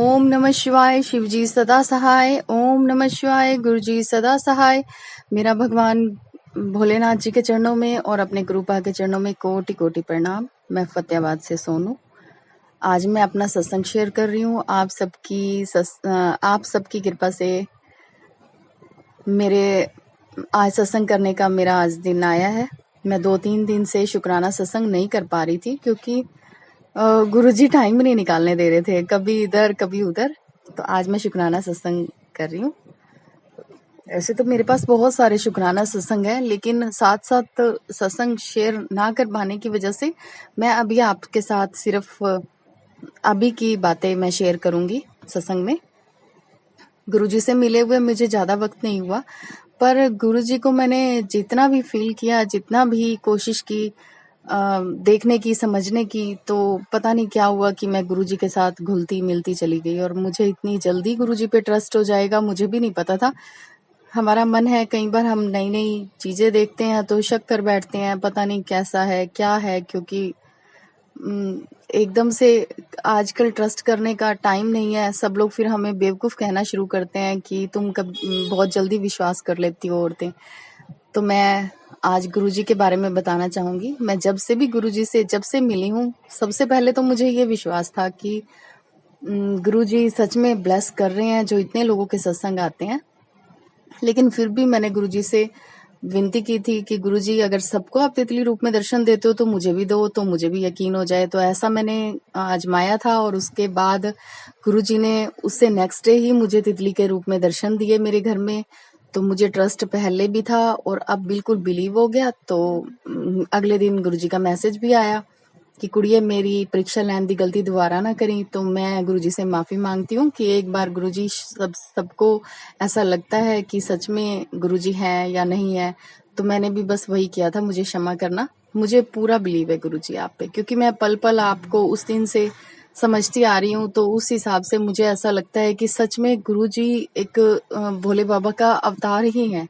ओम नमः शिवाय। शिवजी सदा सहाय। ओम नमः शिवाय। गुरुजी सदा सहाय। मेरा भगवान भोलेनाथ जी के चरणों में और अपने गुरुपा के चरणों में कोटि कोटि प्रणाम। मैं फतेहाबाद से सोनू। आज मैं अपना सत्संग शेयर कर रही हूँ। आप सबकी कृपा से मेरे आज सत्संग करने का मेरा आज दिन आया है। मैं 2-3 दिन से शुक्राना सत्संग नहीं कर पा रही थी क्योंकि गुरुजी टाइम नहीं निकालने दे रहे थे, कभी इधर कभी उधर। तो आज मैं शुक्राना सत्संग कर रही हूँ। ऐसे तो मेरे पास बहुत सारे शुक्राना सत्संग है, लेकिन साथ साथ सत्संग शेयर ना कर पाने की वजह से मैं अभी आपके साथ सिर्फ अभी की बातें मैं शेयर करूंगी सत्संग में। गुरुजी से मिले हुए मुझे ज्यादा वक्त नहीं हुआ, पर गुरुजी को मैंने जितना भी फील किया, जितना भी कोशिश की देखने की, समझने की, तो पता नहीं क्या हुआ कि मैं गुरुजी के साथ घुलती मिलती चली गई और मुझे इतनी जल्दी गुरुजी पे ट्रस्ट हो जाएगा मुझे भी नहीं पता था। हमारा मन है, कई बार हम नई नई चीजें देखते हैं तो शक कर बैठते हैं, पता नहीं कैसा है क्या है, क्योंकि एकदम से आजकल ट्रस्ट करने का टाइम नहीं है। सब लोग फिर हमें बेवकूफ कहना शुरू करते हैं कि तुम कब बहुत जल्दी विश्वास कर लेती हो औरतें। तो मैं आज गुरुजी के बारे में बताना चाहूंगी। मैं जब से भी गुरुजी से जब से मिली हूँ, सबसे पहले तो मुझे ये विश्वास था कि गुरुजी सच में ब्लेस कर रहे हैं जो इतने लोगों के सत्संग आते हैं। लेकिन फिर भी मैंने गुरुजी से विनती की थी कि गुरुजी अगर सबको आप तितली रूप में दर्शन देते हो तो मुझे भी दो, तो मुझे भी यकीन हो जाए। तो ऐसा मैंने आजमाया था और उसके बाद गुरुजी ने उससे नेक्स्ट डे ही मुझे तितली के रूप में दर्शन दिए मेरे घर में। तो मुझे ट्रस्ट पहले भी था और अब बिल्कुल बिलीव हो गया। तो अगले दिन गुरुजी का मैसेज भी आया कि कुड़िए मेरी परीक्षा लैन दी गलती दोबारा ना करी। तो मैं गुरुजी से माफी मांगती हूँ कि एक बार गुरुजी सबको ऐसा लगता है कि सच में गुरुजी है या नहीं है, तो मैंने भी बस वही किया था। मुझे क्षमा करना। मुझे पूरा बिलीव है गुरुजी आप पे, क्योंकि मैं पल पल आपको उस दिन से समझती आ रही हूँ। तो उस हिसाब से मुझे ऐसा लगता है कि सच में गुरुजी एक भोले बाबा का अवतार ही है।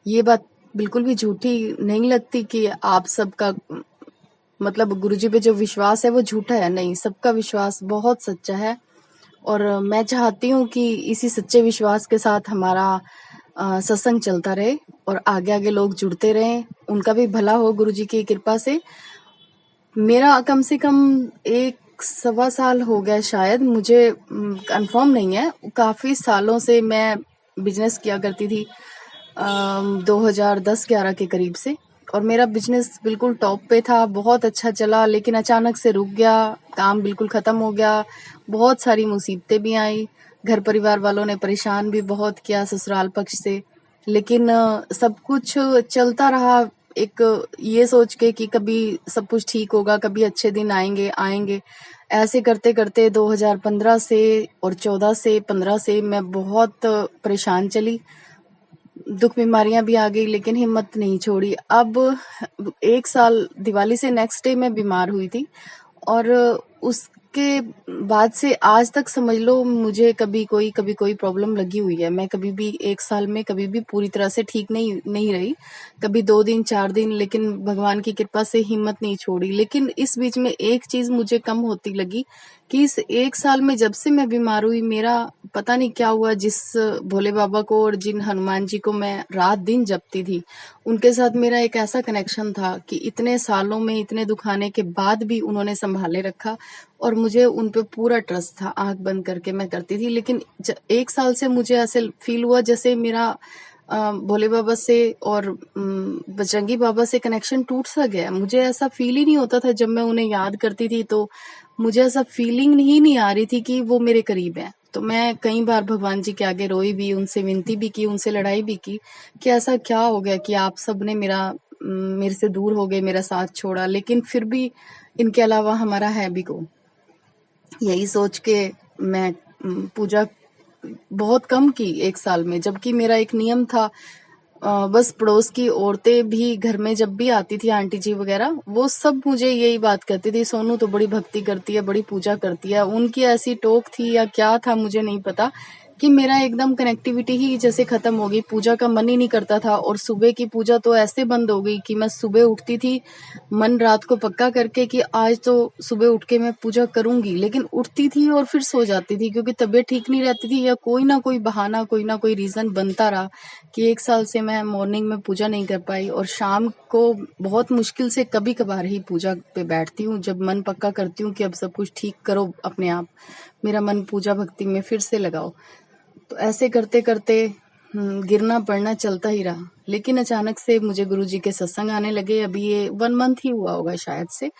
ये बात बिल्कुल भी झूठी नहीं लगती कि आप सबका मतलब गुरुजी पे जो विश्वास है वो झूठा है। नहीं, सबका विश्वास बहुत सच्चा है और मैं चाहती हूँ कि इसी सच्चे विश्वास के साथ हमारा सत्संग चलता रहे और आगे आगे लोग जुड़ते रहें, उनका भी भला हो गुरुजी की कृपा से। मेरा कम से कम 1-1.25 साल हो गया शायद, मुझे कंफर्म नहीं है। काफी सालों से मैं बिजनेस किया करती थी 2010-11 के करीब से, और मेरा बिजनेस बिल्कुल टॉप पे था, बहुत अच्छा चला। लेकिन अचानक से रुक गया, काम बिल्कुल खत्म हो गया, बहुत सारी मुसीबतें भी आई, घर परिवार वालों ने परेशान भी बहुत किया ससुराल पक्ष से। लेकिन सब कुछ चलता रहा, एक ये सोच के कि कभी सब कुछ ठीक होगा, कभी अच्छे दिन आएंगे आएंगे। ऐसे करते करते 2015 से और 14 से 15 से मैं बहुत परेशान चली। दुख बीमारियां भी आ गई, लेकिन हिम्मत नहीं छोड़ी। अब 1 साल दिवाली से नेक्स्ट डे मैं बीमार हुई थी और उसके बाद से आज तक समझ लो मुझे कभी कोई प्रॉब्लम लगी हुई है। मैं कभी भी 1 साल में कभी भी पूरी तरह से ठीक नहीं रही, कभी 2 दिन 4 दिन, लेकिन भगवान की कृपा से हिम्मत नहीं छोड़ी। लेकिन इस बीच में एक चीज मुझे कम होती लगी कि इस 1 साल में जब से मैं बीमार हुई, मेरा पता नहीं क्या हुआ, जिस भोले बाबा को और जिन हनुमान जी को मैं रात दिन जपती थी, उनके साथ मेरा एक ऐसा कनेक्शन था कि इतने सालों में इतने दुख आने के बाद भी उन्होंने संभाले रखा और मुझे उन पे पूरा ट्रस्ट था। आंख बंद करके मैं करती थी। लेकिन 1 साल से मुझे ऐसे फील हुआ जैसे मेरा भोले बाबा से और बजरंगी बाबा से कनेक्शन टूट सा गया। मुझे ऐसा फील ही नहीं होता था जब मैं उन्हें याद करती थी, तो मुझे ऐसा फीलिंग ही नहीं आ रही थी कि वो मेरे करीब है। तो मैं कई बार भगवान जी के आगे रोई भी, उनसे विनती भी की, उनसे लड़ाई भी की कि ऐसा क्या हो गया कि आप सबने मेरे से दूर हो गए, मेरा साथ छोड़ा। लेकिन फिर भी इनके अलावा हमारा है भी कौन। यही सोच के मैं पूजा बहुत कम की 1 साल में, जबकि मेरा एक नियम था। बस पड़ोस की औरतें भी घर में जब भी आती थी, आंटी जी वगैरह, वो सब मुझे यही बात कहती थी, सोनू तो बड़ी भक्ति करती है, बड़ी पूजा करती है। उनकी ऐसी टोक थी या क्या था मुझे नहीं पता, कि मेरा एकदम कनेक्टिविटी ही जैसे खत्म हो गई, पूजा का मन ही नहीं करता था। और सुबह की पूजा तो ऐसे बंद हो गई कि मैं सुबह उठती थी मन रात को पक्का करके कि आज तो सुबह उठ के मैं पूजा करूंगी, लेकिन उठती थी और फिर सो जाती थी क्योंकि तबीयत ठीक नहीं रहती थी या कोई ना कोई बहाना, कोई ना कोई रीजन बनता रहा कि 1 साल से मैं मॉर्निंग में पूजा नहीं कर पाई। और शाम को बहुत मुश्किल से कभी कभार ही पूजा पे बैठती हूँ, जब मन पक्का करती हूँ कि अब सब कुछ ठीक करो अपने आप, मेरा मन पूजा भक्ति में फिर से लगाओ। तो ऐसे करते करते गिरना पड़ना चलता ही रहा। लेकिन अचानक से मुझे गुरुजी के सत्संग आने लगे, अभी ये 1 मंथ ही हुआ होगा शायद से।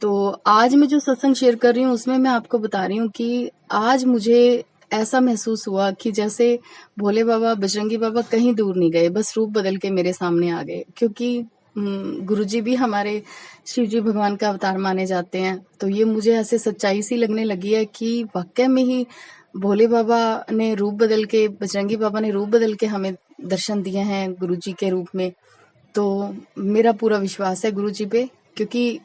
तो आज मैं जो सत्संग शेयर कर रही हूँ उसमें मैं आपको बता रही हूँ कि आज मुझे ऐसा महसूस हुआ कि जैसे भोले बाबा बजरंगी बाबा कहीं दूर नहीं गए, बस रूप बदल के मेरे सामने आ गए। क्योंकि गुरुजी भी हमारे शिव जी भगवान का अवतार माने जाते हैं, तो ये मुझे ऐसे सच्चाई सी लगने लगी है कि वाकई में ही भोले बाबा ने रूप बदल के, बजरंगी बाबा ने रूप बदल के हमें दर्शन दिए हैं गुरुजी के रूप में। तो मेरा पूरा विश्वास है गुरुजी पे, क्योंकि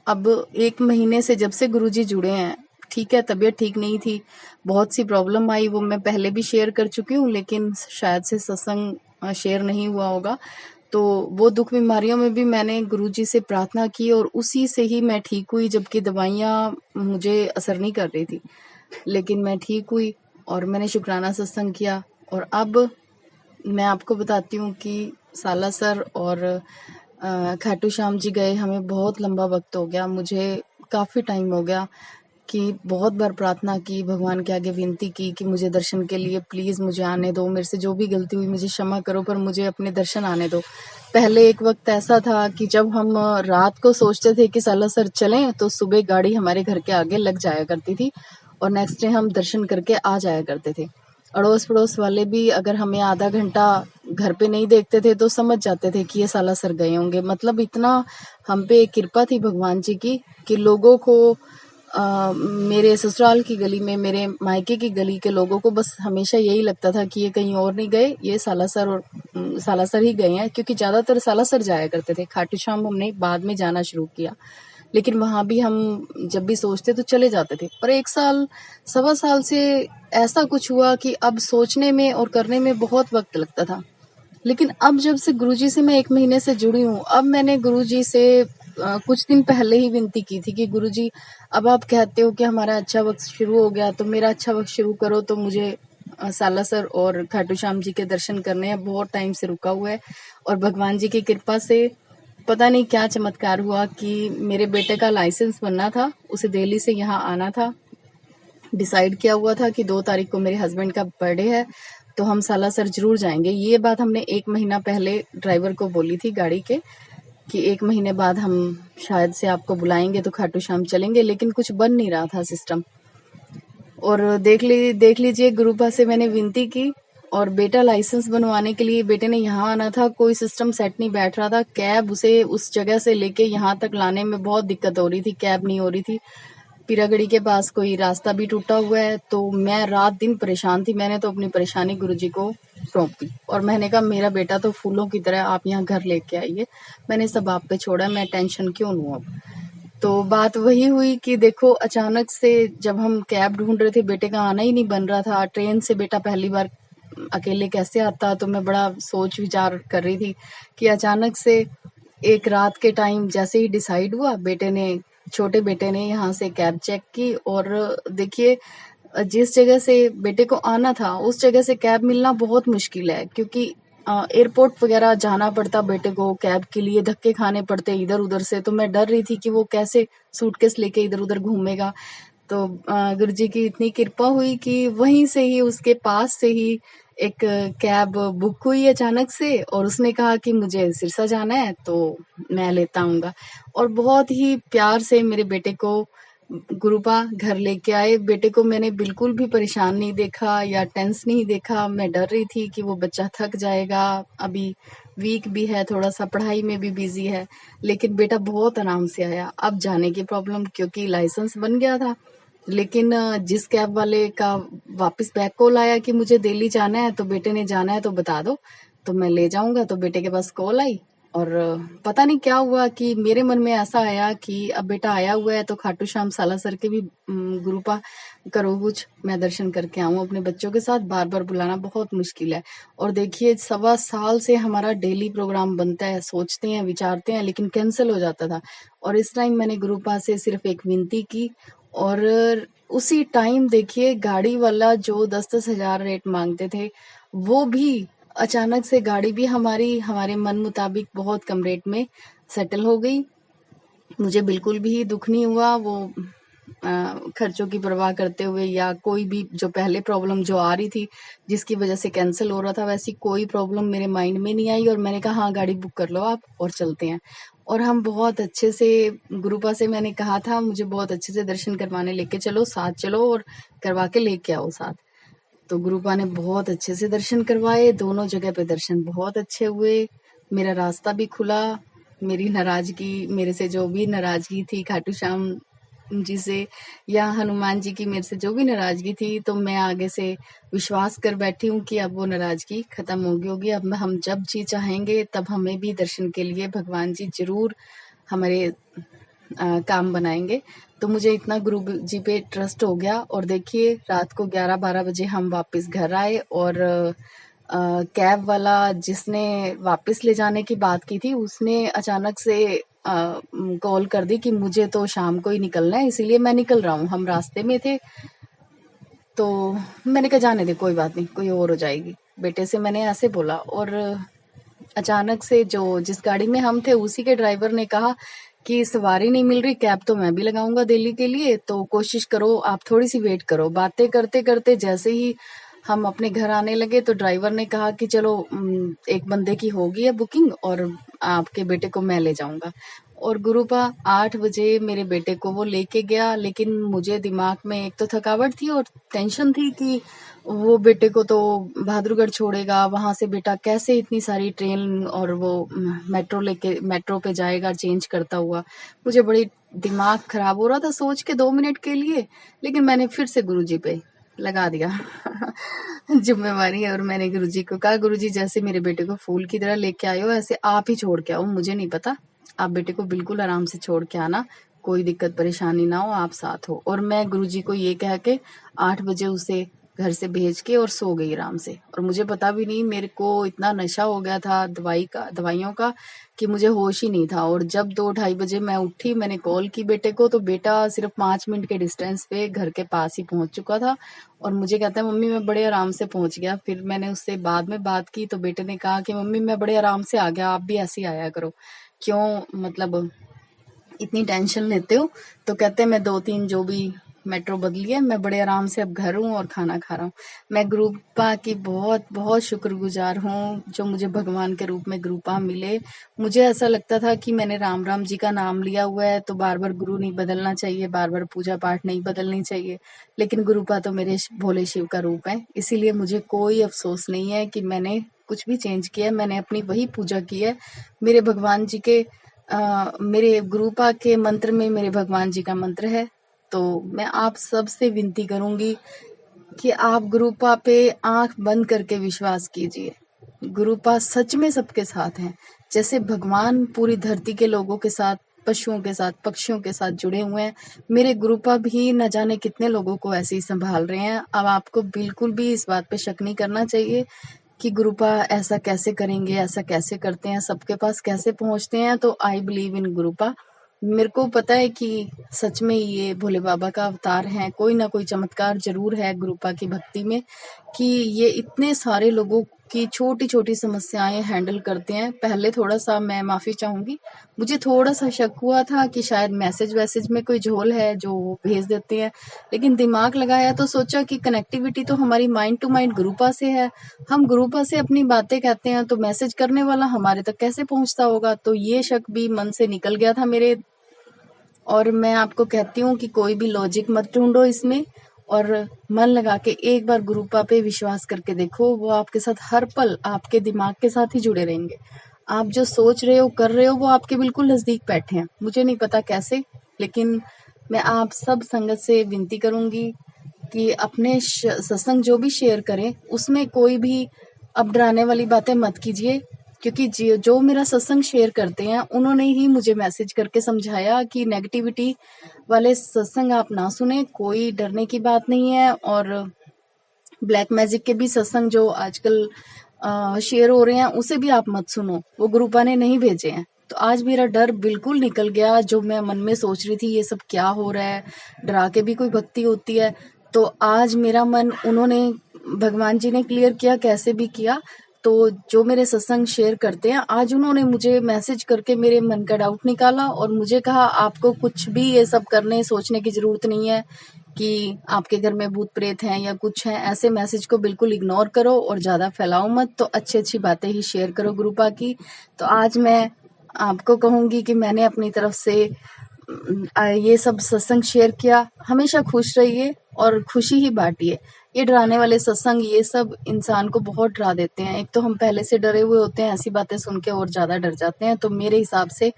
अब 1 महीने से जब से गुरुजी जुड़े हैं, ठीक है तबीयत ठीक नहीं थी, बहुत सी प्रॉब्लम आई, वो मैं पहले भी शेयर कर चुकी हूँ, लेकिन शायद से सत्संग शेयर नहीं हुआ होगा। तो वो दुख बीमारियों में भी मैंने गुरुजी से प्रार्थना की और उसी से ही मैं ठीक हुई, जबकि दवाइयाँ मुझे असर नहीं कर रही थी, लेकिन मैं ठीक हुई और मैंने शुक्राना सत्संग किया। और अब मैं आपको बताती हूँ कि सालासर और खाटू श्याम जी गए हमें बहुत लंबा वक्त हो गया, मुझे काफ़ी टाइम हो गया कि बहुत बार प्रार्थना की, भगवान के आगे विनती की कि मुझे दर्शन के लिए प्लीज़ मुझे आने दो, मेरे से जो भी गलती हुई मुझे क्षमा करो, पर मुझे अपने दर्शन आने दो। पहले एक वक्त ऐसा था कि जब हम रात को सोचते थे कि सालासर चलें, तो सुबह गाड़ी हमारे घर के आगे लग जाया करती थी और नेक्स्ट डे हम दर्शन करके आ जाया करते थे। अड़ोस पड़ोस वाले भी अगर हमें आधा घंटा घर पे नहीं देखते थे तो समझ जाते थे कि ये सालासर गए होंगे। मतलब इतना हम पे कृपा थी भगवान जी की कि लोगों को मेरे ससुराल की गली में, मेरे मायके की गली के लोगों को बस हमेशा यही लगता था कि ये कहीं और नहीं गए, ये सालासर और सालासर ही गए हैं, क्योंकि ज्यादातर सालासर जाया करते थे। खाटू श्याम हमने बाद में जाना शुरू किया, लेकिन वहां भी हम जब भी सोचते तो चले जाते थे। पर 1 साल 1.25 साल से ऐसा कुछ हुआ कि अब सोचने में और करने में बहुत वक्त लगता था। लेकिन अब जब से गुरुजी से मैं 1 महीने से जुड़ी हूँ, अब मैंने गुरुजी से कुछ दिन पहले ही विनती की थी कि गुरुजी अब आप कहते हो कि हमारा अच्छा वक्त शुरू हो गया, तो मेरा अच्छा वक्त शुरू करो, तो मुझे सालासर और खाटू श्याम जी के दर्शन करने हैं, बहुत टाइम से रुका हुआ है। और भगवान जी की कृपा से पता नहीं क्या चमत्कार हुआ कि मेरे बेटे का लाइसेंस बनना था, उसे दिल्ली से यहाँ आना था। डिसाइड किया हुआ था कि 2 तारीख को मेरे हस्बैंड का बर्थडे है, तो हम सालासर जरूर जाएंगे। ये बात हमने 1 महीना पहले ड्राइवर को बोली थी गाड़ी के कि 1 महीने बाद हम शायद से आपको बुलाएंगे तो खाटू श्याम चलेंगे, लेकिन कुछ बन नहीं रहा था सिस्टम। और देख लीजिए गुरुपा से मैंने विनती की और बेटा लाइसेंस बनवाने के लिए बेटे ने यहाँ आना था, कोई सिस्टम सेट नहीं बैठ रहा था। कैब उसे उस जगह से लेके यहाँ तक लाने में बहुत दिक्कत हो रही थी, कैब नहीं हो रही थी। पीरागढ़ी के पास कोई रास्ता भी टूटा हुआ है, तो मैं रात दिन परेशान थी। मैंने तो अपनी परेशानी गुरुजी को सौंप दी और मैंने कहा मेरा बेटा तो फूलों की तरह, आप यहाँ घर लेके आइए, मैंने सब आप पे छोड़ा, मैं टेंशन क्यों लूं अब। तो बात वही हुई कि देखो अचानक से जब हम कैब ढूंढ रहे थे, बेटे का आना ही नहीं बन रहा था। ट्रेन से बेटा पहली बार अकेले कैसे आता, तो मैं बड़ा सोच विचार कर रही थी कि अचानक से एक रात के टाइम जैसे ही डिसाइड हुआ, छोटे बेटे ने यहाँ से कैब चेक की और देखिए जिस जगह से बेटे को आना था उस जगह से कैब मिलना बहुत मुश्किल है, क्योंकि एयरपोर्ट वगैरह जाना पड़ता बेटे को, कैब के लिए धक्के खाने पड़ते इधर उधर से। तो मैं डर रही थी कि वो कैसे सूटकेस लेके इधर उधर घूमेगा। तो गुरुजी की इतनी कृपा हुई कि वहीं से ही, उसके पास से ही एक कैब बुक हुई अचानक से, और उसने कहा कि मुझे सिरसा जाना है तो मैं लेता आऊंगा। और बहुत ही प्यार से मेरे बेटे को गुरुपा घर लेके आए। बेटे को मैंने बिल्कुल भी परेशान नहीं देखा या टेंस नहीं देखा। मैं डर रही थी कि वो बच्चा थक जाएगा, अभी वीक भी है, थोड़ा सा पढ़ाई में भी बिजी है, लेकिन बेटा बहुत आराम से आया। अब जाने की प्रॉब्लम, क्योंकि लाइसेंस बन गया था, लेकिन जिस कैब वाले का वापस बैक कॉल आया कि मुझे दिल्ली जाना है, तो बेटे ने जाना है तो बता दो तो मैं ले जाऊंगा। तो बेटे के पास कॉल आई और पता नहीं क्या हुआ कि मेरे मन में ऐसा आया कि अब बेटा आया हुआ है तो खाटू श्याम सालासर के भी गुरुपा करो कुछ, मैं दर्शन करके आऊँ अपने बच्चों के साथ। बार-बार बुलाना बहुत मुश्किल है। और देखिए 1.25 साल से हमारा डेली प्रोग्राम बनता है, सोचते हैं, विचारते हैं, लेकिन कैंसल हो जाता था। और इस टाइम मैंने गुरुपा से सिर्फ़ एक विनती की और उसी टाइम देखिए गाड़ी वाला जो 10-10 हज़ार रेट माँगते थे, वो भी अचानक से गाड़ी भी हमारी हमारे मन मुताबिक बहुत कम रेट में सेटल हो गई। मुझे बिल्कुल भी दुःख नहीं हुआ वो खर्चों की परवाह करते हुए, या कोई भी जो पहले प्रॉब्लम जो आ रही थी जिसकी वजह से कैंसिल हो रहा था, वैसी कोई प्रॉब्लम मेरे माइंड में नहीं आई। और मैंने कहा हाँ गाड़ी बुक कर लो आप और चलते हैं। और हम बहुत अच्छे से, गुरुपा से मैंने कहा था मुझे बहुत अच्छे से दर्शन करवाने लेके चलो, साथ चलो और करवा के लेके आओ साथ। तो गुरुपा ने बहुत अच्छे से दर्शन करवाए, दोनों जगह पे दर्शन बहुत अच्छे हुए। मेरा रास्ता भी खुला, मेरी नाराज़गी, मेरे से जो भी नाराज़गी थी खाटू श्याम जी से या हनुमान जी की मेरे से जो भी नाराज़गी थी, तो मैं आगे से विश्वास कर बैठी हूँ कि अब वो नाराज़गी खत्म होगी। अब हम जब जी चाहेंगे तब हमें भी दर्शन के लिए भगवान जी ज़रूर हमारे काम बनाएंगे। तो मुझे इतना गुरु जी पे ट्रस्ट हो गया। और देखिए रात को 11-12 बजे हम वापस घर आए और कैब वाला जिसने वापस ले जाने की बात की थी, उसने अचानक से कॉल कर दी कि मुझे तो शाम को ही निकलना है, इसीलिए मैं निकल रहा हूँ। हम रास्ते में थे, तो मैंने कहा जाने दे, कोई बात नहीं, कोई और हो जाएगी। बेटे से मैंने ऐसे बोला। और अचानक से जो जिस गाड़ी में हम थे उसी के ड्राइवर ने कहा कि सवारी नहीं मिल रही, कैब तो मैं भी लगाऊंगा दिल्ली के लिए, तो कोशिश करो आप थोड़ी सी वेट करो। बातें करते करते जैसे ही हम अपने घर आने लगे तो ड्राइवर ने कहा कि चलो एक बंदे की होगी है बुकिंग और आपके बेटे को मैं ले जाऊंगा। और गुरुपा 8 बजे मेरे बेटे को वो लेके गया, लेकिन मुझे दिमाग में एक तो थकावट थी और टेंशन थी कि वो बेटे को तो बहादुरगढ़ छोड़ेगा, वहां से बेटा कैसे इतनी सारी ट्रेन और वो मेट्रो पे जाएगा चेंज करता हुआ। मुझे बड़ी दिमाग खराब हो रहा था सोच के 2 मिनट के लिए, लेकिन मैंने फिर से गुरुजी पे लगा दिया जिम्मेवारी। और मैंने गुरुजी को कहा गुरुजी जैसे मेरे बेटे को फूल की तरह लेके आए हो ऐसे आप ही छोड़ के आओ, मुझे नहीं पता, आप बेटे को बिल्कुल आराम से छोड़ के आना, कोई दिक्कत परेशानी ना हो, आप साथ हो। और मैं गुरुजी को ये कह के 8 बजे उसे घर से भेज के और सो गई आराम से। और मुझे पता भी नहीं, मेरे को इतना नशा हो गया था दवाइयों का कि मुझे होश ही नहीं था। और जब 2-2:30 बजे मैं उठी, मैंने कॉल की बेटे को, तो बेटा सिर्फ 5 मिनट के डिस्टेंस पे घर के पास ही पहुंच चुका था और मुझे कहता है मम्मी मैं बड़े आराम से पहुंच गया। फिर मैंने उससे बाद में बात की तो बेटे ने कहा कि मम्मी मैं बड़े आराम से आ गया, आप भी ऐसे ही आया करो, क्यों मतलब इतनी टेंशन लेते हो। तो कहते हैं मैं 2-3 जो भी मेट्रो बदली है, मैं बड़े आराम से अब घर हूँ और खाना खा रहा हूँ। मैं गुरुपा की बहुत बहुत शुक्रगुजार हूँ जो मुझे भगवान के रूप में गुरुपा मिले। मुझे ऐसा लगता था कि मैंने राम राम जी का नाम लिया हुआ है तो बार बार गुरु नहीं बदलना चाहिए, बार बार पूजा पाठ नहीं बदलनी चाहिए, लेकिन गुरुपा तो मेरे भोले शिव का रूप है, इसीलिए मुझे कोई अफसोस नहीं है कि मैंने कुछ भी चेंज किया है। मैंने अपनी वही पूजा की है। मेरे भगवान जी के मेरे गुरुपा के मंत्र में मेरे भगवान जी का मंत्र है। तो मैं आप सबसे विनती करूंगी कि आप गुरुपा पे आंख बंद करके विश्वास कीजिए। गुरुपा सच में सबके साथ हैं। जैसे भगवान पूरी धरती के लोगों के साथ, पशुओं के साथ, पक्षियों के साथ जुड़े हुए हैं, मेरे गुरुपा भी न जाने कितने लोगों को ऐसे ही संभाल रहे हैं। अब आपको बिल्कुल भी इस बात पे शक नहीं करना चाहिए कि गुरुपा ऐसा कैसे करेंगे, ऐसा कैसे करते हैं, सबके पास कैसे पहुंचते हैं। तो आई बिलीव इन गुरुपा। मेरे को पता है कि सच में ये भोले बाबा का अवतार है, कोई ना कोई चमत्कार जरूर है गुरुपा की भक्ति में कि ये इतने सारे लोगों की छोटी छोटी समस्याएं हैंडल करते हैं। पहले थोड़ा सा मैं माफी चाहूंगी, मुझे थोड़ा सा शक हुआ था कि शायद मैसेज वैसेज में कोई झोल है जो वो भेज देते हैं, लेकिन दिमाग लगाया तो सोचा कि कनेक्टिविटी तो हमारी माइंड टू माइंड गुरुपा से है। हम गुरुपा से अपनी बातें कहते हैं तो मैसेज करने वाला हमारे तक कैसे पहुंचता होगा। तो ये शक भी मन से निकल गया था मेरे। और मैं आपको कहती हूँ कि कोई भी लॉजिक मत ढूंढो इसमें, और मन लगा के एक बार गुरुपा पे विश्वास करके देखो, वो आपके साथ हर पल आपके दिमाग के साथ ही जुड़े रहेंगे। आप जो सोच रहे हो कर रहे हो वो आपके बिल्कुल नजदीक बैठे हैं। मुझे नहीं पता कैसे, लेकिन मैं आप सब संगत से विनती करूंगी कि अपने सत्संग जो भी शेयर करें उसमें कोई भी अब डराने वाली बातें मत कीजिए। क्योंकि जो मेरा सत्संग शेयर करते हैं उन्होंने ही मुझे मैसेज करके समझाया कि नेगेटिविटी वाले सत्संग आप ना सुने, कोई डरने की बात नहीं है। और ब्लैक मैजिक के भी सत्संग जो आजकल शेयर हो रहे हैं उसे भी आप मत सुनो, वो गुरुपा ने नहीं भेजे हैं। तो आज मेरा डर बिल्कुल निकल गया। जो मैं मन में सोच रही थी ये सब क्या हो रहा है, डरा के भी कोई भक्ति होती है, तो आज मेरा मन उन्होंने, भगवान जी ने क्लियर किया, कैसे भी किया। तो जो मेरे सत्संग शेयर करते हैं, आज उन्होंने मुझे मैसेज करके मेरे मन का डाउट निकाला और मुझे कहा आपको कुछ भी ये सब करने सोचने की जरूरत नहीं है कि आपके घर में भूत प्रेत हैं या कुछ है। ऐसे मैसेज को बिल्कुल इग्नोर करो और ज्यादा फैलाओ मत, तो अच्छी अच्छी बातें ही शेयर करो गुरुपा की। तो आज मैं आपको कहूंगी कि मैंने अपनी तरफ से ये सब सत्संग शेयर किया। हमेशा खुश रहिए और खुशी ही बांटिए। ये डराने वाले सत्संग ये सब इंसान को बहुत डरा देते हैं। एक तो हम पहले से डरे हुए होते हैं, ऐसी बातें सुन के और ज्यादा डर जाते हैं। तो मेरे हिसाब से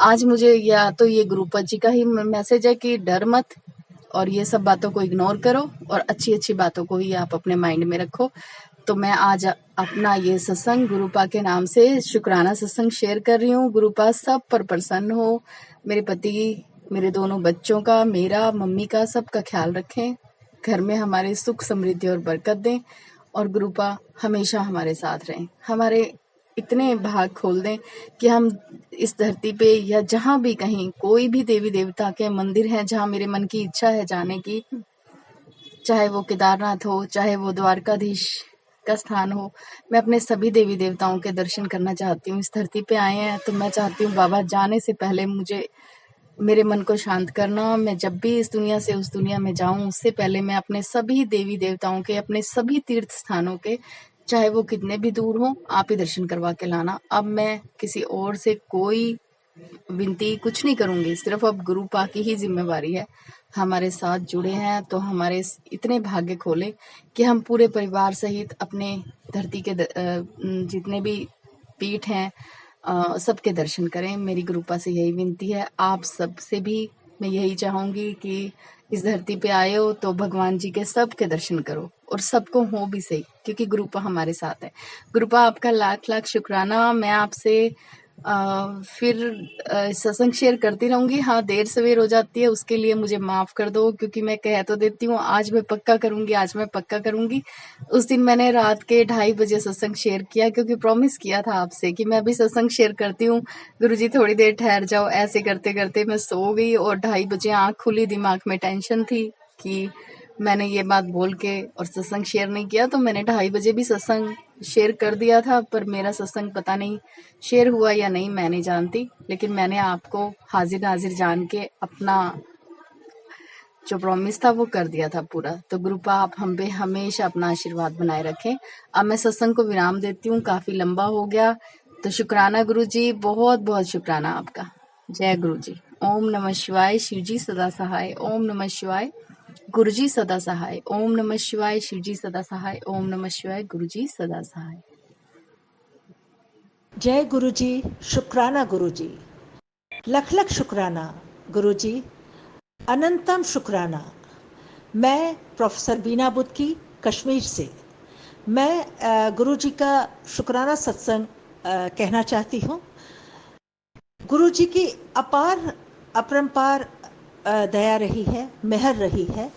आज मुझे या तो ये गुरुपा जी का ही मैसेज है कि डर मत और ये सब बातों को इग्नोर करो और अच्छी अच्छी बातों को ही आप अपने माइंड में रखो। तो मैं आज अपना ये सत्संग गुरुपा के नाम से शुक्राना सत्संग शेयर कर रही हूँ। गुरुपा सब पर प्रसन्न हो, मेरे पति, मेरे दोनों बच्चों का, मेरा, मम्मी का, सबका ख्याल रखें, घर में हमारे सुख समृद्धि और बरकत दें और गुरुपा हमेशा हमारे साथ रहें। हमारे इतने भाग खोल दें कि हम इस धरती पे या जहाँ भी कहीं कोई भी देवी देवता के मंदिर हैं जहाँ मेरे मन की इच्छा है जाने की, चाहे वो केदारनाथ हो, चाहे वो द्वारकाधीश का स्थान हो, मैं अपने सभी देवी देवताओं के दर्शन करना चाहती हूँ। इस धरती पे आए हैं तो मैं चाहती हूँ बाबा जाने से पहले मुझे मेरे मन को शांत करना। मैं जब भी इस दुनिया से उस दुनिया में जाऊं उससे पहले मैं अपने सभी देवी देवताओं के, अपने सभी तीर्थ स्थानों के, चाहे वो कितने भी दूर हो, आप ही दर्शन करवा के लाना। अब मैं किसी और से कोई विनती कुछ नहीं करूंगी, सिर्फ अब गुरुपा की ही जिम्मेवारी है। हमारे साथ जुड़े हैं तो हमारे इतने भाग्य खोले कि हम पूरे परिवार सहित अपने धरती के जितने भी पीठ हैं सबके दर्शन करें। मेरी गुरुपा से यही विनती है। आप सबसे भी मैं यही चाहूंगी कि इस धरती पे आए हो तो भगवान जी के सबके दर्शन करो और सबको हो भी सही, क्योंकि गुरुपा हमारे साथ है। गुरुपा आपका लाख लाख शुक्राना। मैं आपसे फिर सत्संग शेयर करती रहूंगी। हाँ, देर सवेर हो जाती है उसके लिए मुझे माफ कर दो, क्योंकि मैं कह तो देती हूँ आज मैं पक्का करूंगी, आज मैं पक्का करूंगी। उस दिन मैंने रात के 2:30 बजे सत्संग शेयर किया, क्योंकि प्रॉमिस किया था आपसे कि मैं भी सत्संग शेयर करती हूँ, गुरुजी थोड़ी देर ठहर जाओ। ऐसे करते करते मैं सो गई और 2:30 बजे आंख खुली। दिमाग में टेंशन थी कि मैंने ये बात बोल के और सत्संग शेयर नहीं किया, तो मैंने 2:30 बजे भी सत्संग शेयर कर दिया था। पर मेरा सत्संग पता नहीं शेयर हुआ या नहीं, मैं नहीं जानती, लेकिन मैंने आपको हाजिर नाजिर जान के अपना जो प्रॉमिस था वो कर दिया था पूरा। तो गुरुपा आप हम पे हमेशा अपना आशीर्वाद बनाए रखें। अब मैं सत्संग को विराम देती हूँ, काफी लंबा हो गया। तो शुक्राना गुरु जी, बहुत बहुत शुक्राना आपका। जय गुरु जी। ओम नमः शिवाय। शिव जी सदा सहाय। ओम नमः शिवाय। गुरु जी सदा सहाय। ओम नमः शिवाय। शिव जी सदा सहाय। ओम नमः शिवाय। गुरु जी सदा सहाय। जय गुरु जी। शुक्राना गुरु जी, लख लख शुक्राना गुरु जी, अनंतम शुक्राना। मैं प्रोफेसर बीना बुद्की कश्मीर से, मैं गुरु जी का शुक्राना सत्संग कहना चाहती हूँ। गुरु जी की अपार अपरंपार दया रही है, मेहर रही है।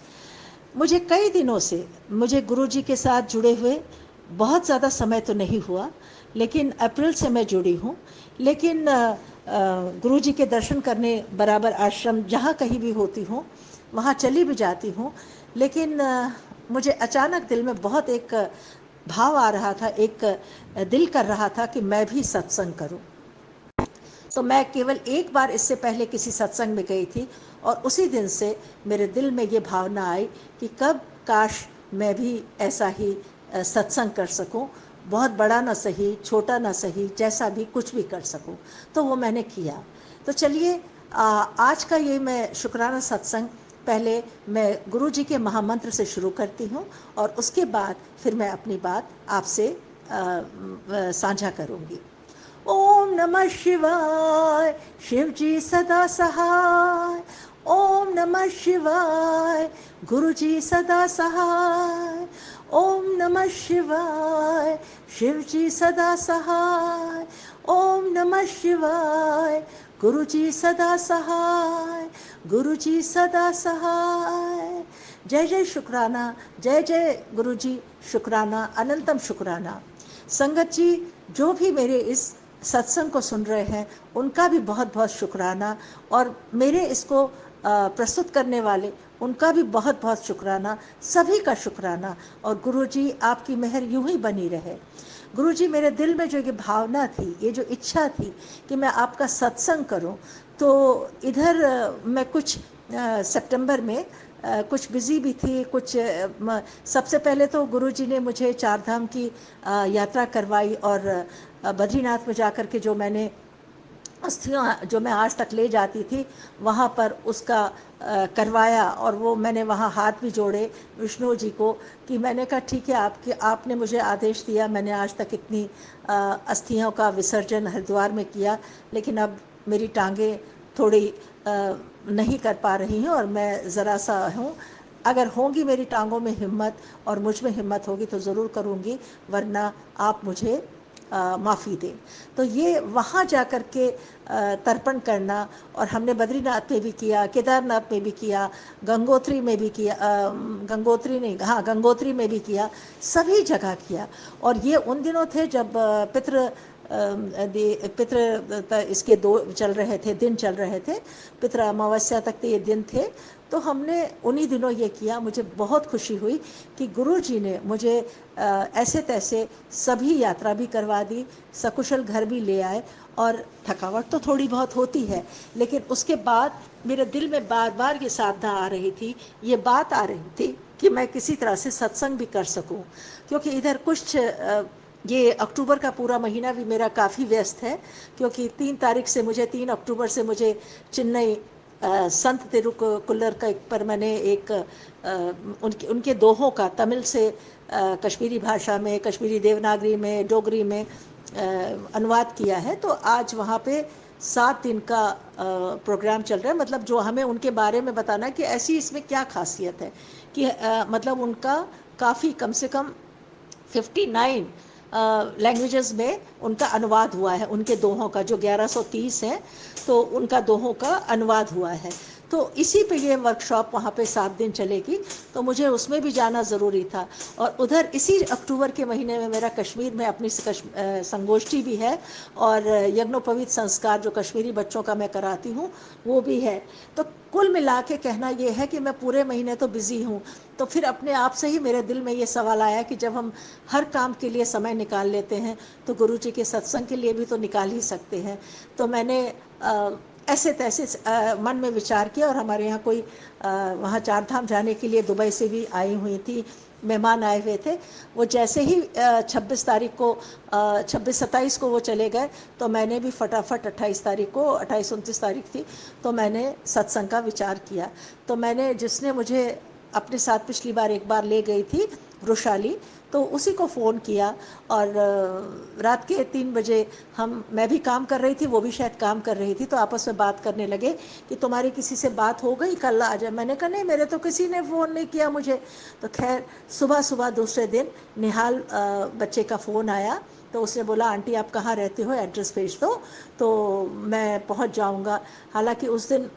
मुझे कई दिनों से, मुझे गुरु जी के साथ जुड़े हुए बहुत ज़्यादा समय तो नहीं हुआ, लेकिन अप्रैल से मैं जुड़ी हूँ। लेकिन गुरु जी के दर्शन करने बराबर आश्रम जहाँ कहीं भी होती हूँ वहाँ चली भी जाती हूँ। लेकिन मुझे अचानक दिल में बहुत एक भाव आ रहा था, एक दिल कर रहा था कि मैं भी सत्संग करूँ। तो मैं केवल एक बार इससे पहले किसी सत्संग में गई थी और उसी दिन से मेरे दिल में ये भावना आई कि कब काश मैं भी ऐसा ही सत्संग कर सकूं, बहुत बड़ा ना सही, छोटा ना सही, जैसा भी कुछ भी कर सकूं। तो वो मैंने किया। तो चलिए आज का ये मैं शुक्राना सत्संग पहले मैं गुरु जी के महामंत्र से शुरू करती हूँ और उसके बाद फिर मैं अपनी बात आपसे साझा करूँगी। ओम नमः शिवाय। शिव जी सदा सहाय। ओम नमः शिवाय। गुरु जी सदा सहाय। ओम नमः शिवाय, शिव जी सदा सहाय। ओम नमः शिवाय, गुरु जी सदा सहाय, गुरु जी सदा सहाय। जय जय शुक्राना, जय जय गुरु जी, शुक्राना, अनंतम शुक्राना। संगत जी, जो भी मेरे इस सत्संग को सुन रहे हैं उनका भी बहुत बहुत शुक्राना, और मेरे इसको प्रस्तुत करने वाले उनका भी बहुत बहुत शुक्राना, सभी का शुक्राना। और गुरु जी आपकी मेहर यूं ही बनी रहे। गुरु जी, मेरे दिल में जो ये भावना थी, ये जो इच्छा थी कि मैं आपका सत्संग करूं, तो इधर मैं कुछ सितंबर में कुछ बिजी भी थी, कुछ सबसे पहले तो गुरु जी ने मुझे चार धाम की यात्रा करवाई, और बद्रीनाथ में जाकर के जो मैंने अस्थियाँ जो मैं आज तक ले जाती थी वहाँ पर उसका करवाया, और वो मैंने वहाँ हाथ भी जोड़े विष्णु जी को, कि मैंने कहा ठीक है, आपने मुझे आदेश दिया, मैंने आज तक इतनी अस्थियों का विसर्जन हरिद्वार में किया, लेकिन अब मेरी टांगें थोड़ी नहीं कर पा रही हैं और मैं ज़रा सा हूँ। अगर होगी मेरी टांगों में हिम्मत और मुझ में हिम्मत होगी तो ज़रूर करूँगी, वरना आप मुझे माफ़ी दें। तो ये वहाँ जा कर के तर्पण करना, और हमने बद्रीनाथ में भी किया, केदारनाथ में भी किया, गंगोत्री में भी किया, गंगोत्री नहीं, हाँ गंगोत्री में भी किया, सभी जगह किया। और ये उन दिनों थे जब पितृ इसके दो चल रहे थे, दिन चल रहे थे, पितृ अमावस्या तक के ये दिन थे। तो हमने उन्हीं दिनों ये किया। मुझे बहुत खुशी हुई कि गुरु जी ने मुझे ऐसे तैसे सभी यात्रा भी करवा दी, सकुशल घर भी ले आए। और थकावट तो थोड़ी बहुत होती है, लेकिन उसके बाद मेरे दिल में बार बार ये साधना आ रही थी, ये बात आ रही थी कि मैं किसी तरह से सत्संग भी कर सकूं, क्योंकि इधर कुछ ये अक्टूबर का पूरा महीना भी मेरा काफ़ी व्यस्त है, क्योंकि 3 अक्टूबर से मुझे चेन्नई संत तिरुक्कुलर का पर मैंने एक उनके दोहों का तमिल से कश्मीरी भाषा में, कश्मीरी देवनागरी में, डोगरी में अनुवाद किया है। तो आज वहाँ पे 7 दिन का प्रोग्राम चल रहा है, मतलब जो हमें उनके बारे में बताना है कि ऐसी इसमें क्या खासियत है, कि मतलब उनका काफ़ी कम से कम 59 लैंग्वेजेस में उनका अनुवाद हुआ है, उनके दोहों का जो 1130 है, तो उनका दोहों का अनुवाद हुआ है। तो इसी पे ये वर्कशॉप वहाँ पे 7 दिन चलेगी, तो मुझे उसमें भी जाना ज़रूरी था। और उधर इसी अक्टूबर के महीने में मेरा कश्मीर में अपनी संगोष्ठी भी है, और यज्ञोपवीत संस्कार जो कश्मीरी बच्चों का मैं कराती हूँ वो भी है। तो कुल मिला के कहना ये है कि मैं पूरे महीने तो बिज़ी हूँ। तो फिर अपने आप से ही मेरे दिल में ये सवाल आया कि जब हम हर काम के लिए समय निकाल लेते हैं तो गुरु जी के सत्संग के लिए भी तो निकाल ही सकते हैं। तो मैंने ऐसे तैसे मन में विचार किया, और हमारे यहाँ कोई वहाँ चार धाम जाने के लिए दुबई से भी आई हुई थी, मेहमान आए हुए थे। वो जैसे ही 26 तारीख को 26-27 को वो चले गए, तो मैंने भी फटाफट 28 तारीख को, 28-29 तारीख थी, तो मैंने सत्संग का विचार किया। तो मैंने, जिसने मुझे अपने साथ पिछली बार एक बार ले गई थी, वृषाली, तो उसी को फ़ोन किया। और रात के 3 बजे मैं भी काम कर रही थी, वो भी शायद काम कर रही थी, तो आपस में बात करने लगे कि तुम्हारी किसी से बात हो गई, कल आ जाए। मैंने कहा नहीं, मेरे तो किसी ने फ़ोन नहीं किया मुझे। तो खैर सुबह सुबह दूसरे दिन निहाल बच्चे का फ़ोन आया, तो उसने बोला आंटी आप कहाँ रहते हो, एड्रेस भेज दो तो मैं पहुँच जाऊँगा। हालांकि उस दिन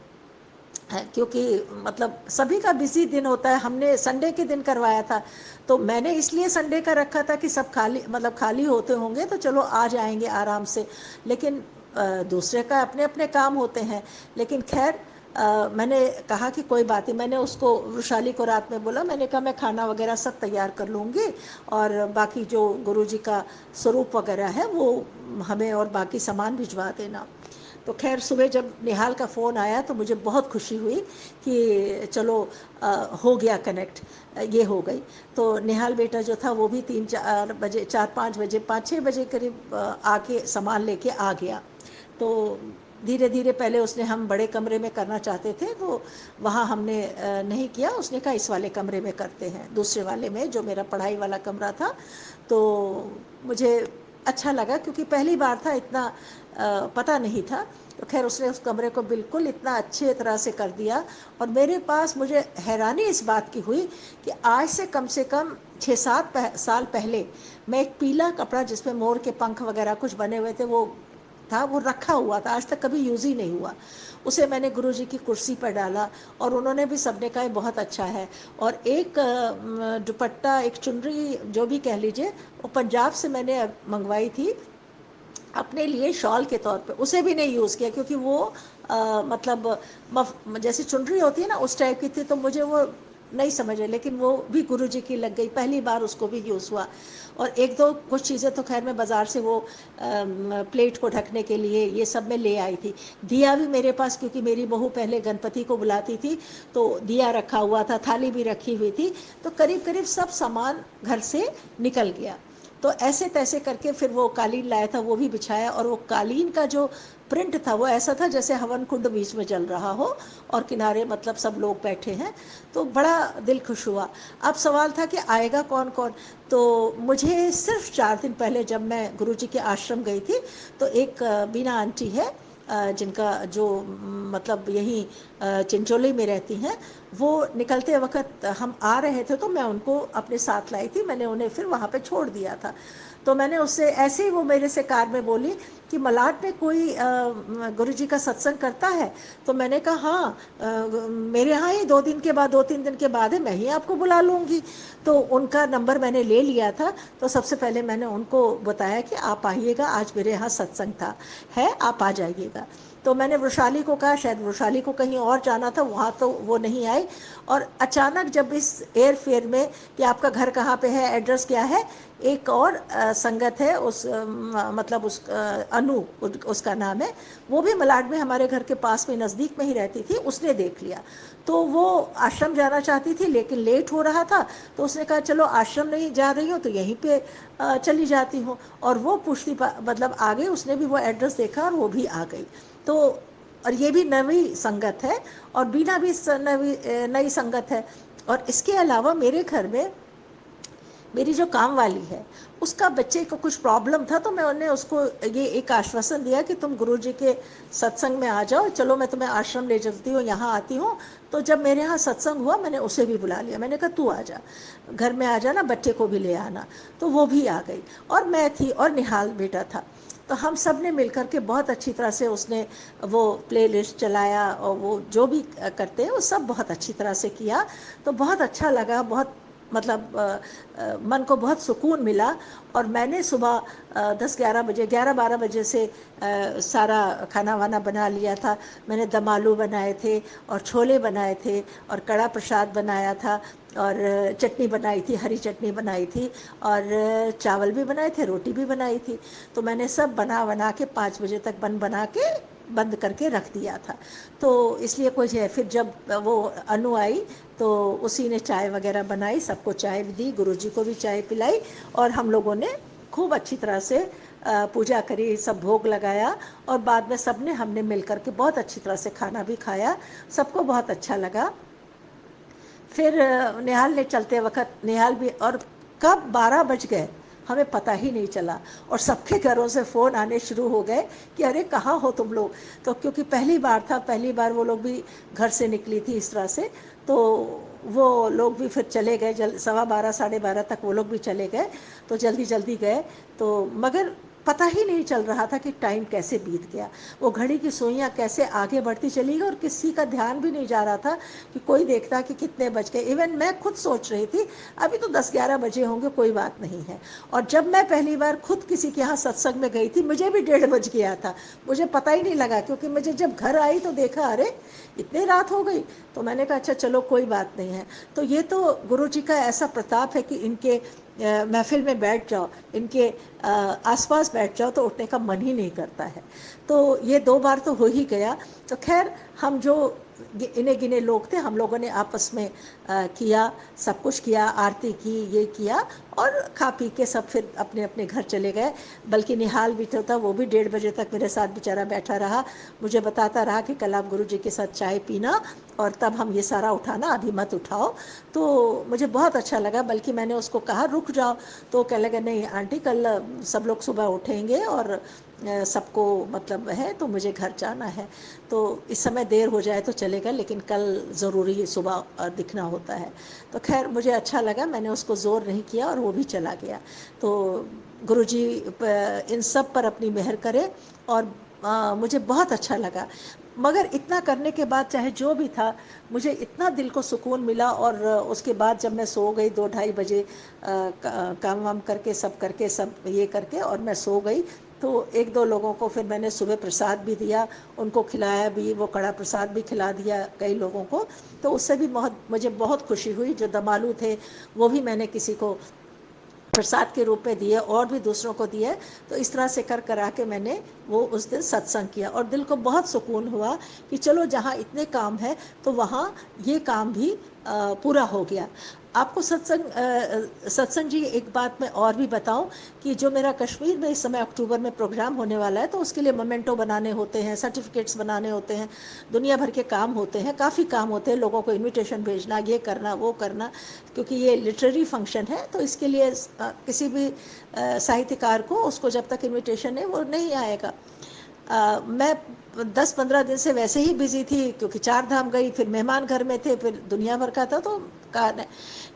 क्योंकि मतलब सभी का बिजी दिन होता है, हमने संडे के दिन करवाया था, तो मैंने इसलिए संडे का रखा था कि सब खाली होते होंगे तो चलो आ जाएंगे आराम से, लेकिन दूसरे का अपने अपने काम होते हैं। लेकिन खैर मैंने कहा कि कोई बात नहीं, मैंने उसको, वृषाली को रात में बोला, मैंने कहा मैं खाना वगैरह सब तैयार कर लूँगी, और बाकी जो गुरुजी का स्वरूप वगैरह है वो हमें और बाकी सामान भिजवा देना। तो खैर सुबह जब निहाल का फ़ोन आया तो मुझे बहुत खुशी हुई कि चलो हो गया कनेक्ट, ये हो गई। तो निहाल बेटा जो था वो भी 3-4 बजे, 4-5 बजे, 5-6 बजे करीब आके सामान लेके आ गया। तो धीरे धीरे, पहले उसने, हम बड़े कमरे में करना चाहते थे तो वहाँ हमने नहीं किया, उसने कहा इस वाले कमरे में करते हैं, दूसरे वाले में जो मेरा पढ़ाई वाला कमरा था। तो मुझे अच्छा लगा, क्योंकि पहली बार था, इतना पता नहीं था। तो खैर उसने उस कमरे को बिल्कुल इतना अच्छे तरह से कर दिया। और मेरे पास मुझे हैरानी इस बात की हुई कि आज से कम 6-7 साल पहले मैं एक पीला कपड़ा जिसमें मोर के पंख वगैरह कुछ बने हुए थे वो था, वो रखा हुआ था, आज तक कभी यूज़ ही नहीं हुआ। उसे मैंने गुरुजी की कुर्सी पर डाला और उन्होंने भी, सबने कहा बहुत अच्छा है। और एक दुपट्टा, एक चुनरी जो भी कह लीजिए, वो पंजाब से मैंने मंगवाई थी अपने लिए शॉल के तौर पे, उसे भी नहीं यूज़ किया क्योंकि वो मतलब जैसी चुनरी होती है ना उस टाइप की थी, तो मुझे वो नहीं समझ आई, लेकिन वो भी गुरुजी की लग गई, पहली बार उसको भी यूज़ हुआ। और एक दो कुछ चीज़ें तो खैर मैं बाज़ार से वो प्लेट को ढकने के लिए ये सब मैं ले आई थी। दिया भी मेरे पास, क्योंकि मेरी बहू पहले गणपति को बुलाती थी तो दिया रखा हुआ था, थाली भी रखी हुई थी, तो करीब करीब सब सामान घर से निकल गया। तो ऐसे तैसे करके फिर वो कालीन लाया था, वो भी बिछाया। और वो कालीन का जो प्रिंट था वो ऐसा था जैसे हवन कुंड बीच में जल रहा हो और किनारे मतलब सब लोग बैठे हैं, तो बड़ा दिल खुश हुआ। अब सवाल था कि आएगा कौन कौन। तो मुझे सिर्फ 4 दिन पहले जब मैं गुरुजी के आश्रम गई थी, तो एक बीना आंटी है जिनका जो मतलब यहीं चिंचोली में रहती हैं, वो निकलते वक्त हम आ रहे थे तो मैं उनको अपने साथ लाई थी, मैंने उन्हें फिर वहाँ पे छोड़ दिया था। तो मैंने उससे ऐसे ही, वो मेरे से कार में बोली कि मलाड में कोई गुरुजी का सत्संग करता है। तो मैंने कहा हाँ, मेरे यहाँ ही 2 दिन के बाद, 2-3 दिन के बाद है, मैं ही आपको बुला लूँगी। तो उनका नंबर मैंने ले लिया था। तो सबसे पहले मैंने उनको बताया कि आप आइएगा, आज मेरे यहाँ सत्संग था, है, आप आ जाइएगा। तो मैंने वृषाली को कहा, शायद वृषाली को कहीं और जाना था, वहाँ तो वो नहीं आई। और अचानक जब इस एयर फेयर में कि आपका घर कहाँ पे है, एड्रेस क्या है, एक और संगत है, उस मतलब उस अनु उसका नाम है, वो भी मलाड में हमारे घर के पास में नज़दीक में ही रहती थी, उसने देख लिया। तो वो आश्रम जाना चाहती थी लेकिन लेट हो रहा था, तो उसने कहा चलो आश्रम नहीं जा रही हो तो यहीं पे चली जाती हूँ। और वो पूछती मतलब आ गई, उसने भी वो एड्रेस देखा और वो भी आ गई। तो और ये भी नवी संगत है और बीना भी नई संगत है। और इसके अलावा मेरे घर में मेरी जो काम वाली है उसका बच्चे को कुछ प्रॉब्लम था, तो मैं उन्हें उसको ये एक आश्वासन दिया कि तुम गुरुजी के सत्संग में आ जाओ, चलो मैं तुम्हें आश्रम ले चलती हूँ, यहाँ आती हूँ। तो जब मेरे यहाँ सत्संग हुआ मैंने उसे भी बुला लिया, मैंने कहा तू आ जा, घर में आ जाना, बच्चे को भी ले आना। तो वो भी आ गई और मैं थी और निहाल बेटा था। तो हम सब ने मिलकर के बहुत अच्छी तरह से, उसने वो प्ले लिस्ट चलाया और वो जो भी करते हैं वो सब बहुत अच्छी तरह से किया। तो बहुत अच्छा लगा, बहुत मतलब मन को बहुत सुकून मिला। और मैंने सुबह 10-11 बजे, 11-12 बजे से सारा खाना वाना बना लिया था। मैंने दम आलू बनाए थे और छोले बनाए थे और कड़ा प्रसाद बनाया था और चटनी बनाई थी, हरी चटनी बनाई थी और चावल भी बनाए थे, रोटी भी बनाई थी। तो मैंने सब बना के 5 बजे तक बना के बंद करके रख दिया था। तो इसलिए कुछ है, फिर जब वो अनु आई तो उसी ने चाय वगैरह बनाई, सबको चाय दी, गुरुजी को भी चाय पिलाई और हम लोगों ने खूब अच्छी तरह से पूजा करी, सब भोग लगाया। और बाद में सब ने, हमने मिलकर के बहुत अच्छी तरह से खाना भी खाया, सबको बहुत अच्छा लगा। फिर निहाल ने चलते वक्त, निहाल भी, और कब 12 बज गए हमें पता ही नहीं चला। और सबके घरों से फ़ोन आने शुरू हो गए कि अरे कहाँ हो तुम लोग। तो क्योंकि पहली बार था, पहली बार वो लोग भी घर से निकली थी इस तरह से, तो वो लोग भी फिर चले गए, 12:15 12:30 तक वो लोग भी चले गए। तो जल्दी जल्दी गए। तो मगर पता ही नहीं चल रहा था कि टाइम कैसे बीत गया, वो घड़ी की सुइयाँ कैसे आगे बढ़ती चली गई और किसी का ध्यान भी नहीं जा रहा था कि कोई देखता कि कितने बज गए। इवन मैं खुद सोच रही थी अभी तो 10-11 बजे होंगे, कोई बात नहीं है। और जब मैं पहली बार खुद किसी के यहाँ सत्संग में गई थी मुझे भी 1:30 बज गया था, मुझे पता ही नहीं लगा, क्योंकि मुझे जब घर आई तो देखा अरे इतनी रात हो गई। तो मैंने कहा अच्छा चलो कोई बात नहीं है। तो ये तो गुरु जी का ऐसा प्रताप है कि इनके महफिल में बैठ जाओ, इनके आसपास बैठ जाओ तो उठने का मन ही नहीं करता है। तो ये 2 बार तो हो ही गया। तो खैर हम जो इन्हें गिने लोग थे, हम लोगों ने आपस में किया, सब कुछ किया, आरती की, ये किया और खा पी के सब फिर अपने अपने घर चले गए। बल्कि निहाल भी तो था, वो भी 1:30 बजे तक मेरे साथ बेचारा बैठा रहा, मुझे बताता रहा कि कल आप गुरु जी के साथ चाय पीना और तब हम ये सारा उठाना, अभी मत उठाओ। तो मुझे बहुत अच्छा लगा, बल्कि मैंने उसको कहा रुक जाओ, तो कहने लगा नहीं आंटी, कल सब लोग सुबह उठेंगे और सबको मतलब है, तो मुझे घर जाना है, तो इस समय देर हो जाए तो चलेगा, लेकिन कल ज़रूरी सुबह दिखना होता है। तो खैर मुझे अच्छा लगा, मैंने उसको ज़ोर नहीं किया और वो भी चला गया। तो गुरुजी इन सब पर अपनी मेहर करे, और मुझे बहुत अच्छा लगा। मगर इतना करने के बाद चाहे जो भी था, मुझे इतना दिल को सुकून मिला। और उसके बाद जब मैं सो गई 2-2:30 बजे, काम वाम करके सब ये करके, और मैं सो गई, तो 1-2 लोगों को फिर मैंने सुबह प्रसाद भी दिया, उनको खिलाया भी, वो कड़ा प्रसाद भी खिला दिया कई लोगों को। तो उससे भी मुझे बहुत खुशी हुई। जो दमालू थे वो भी मैंने किसी को प्रसाद के रूप में दिए, और भी दूसरों को दिए। तो इस तरह से करा के मैंने वो उस दिन सत्संग किया, और दिल को बहुत सुकून हुआ कि चलो जहाँ इतने काम है तो वहाँ ये काम भी पूरा हो गया। आपको सत्संग जी एक बात मैं और भी बताऊं, कि जो मेरा कश्मीर में इस समय अक्टूबर में प्रोग्राम होने वाला है, तो उसके लिए मोमेंटो बनाने होते हैं, सर्टिफिकेट्स बनाने होते हैं, दुनिया भर के काम होते हैं, काफ़ी काम होते हैं, लोगों को इनविटेशन भेजना, ये करना वो करना, क्योंकि ये लिटरेरी फंक्शन है। तो इसके लिए किसी भी साहित्यकार को, उसको जब तक इनविटेशन है वो नहीं आएगा। मैं 10-15 दिन से वैसे ही बिजी थी, क्योंकि 4 धाम गई, फिर मेहमान घर में थे, फिर दुनिया भर का था, तो कहा नहीं।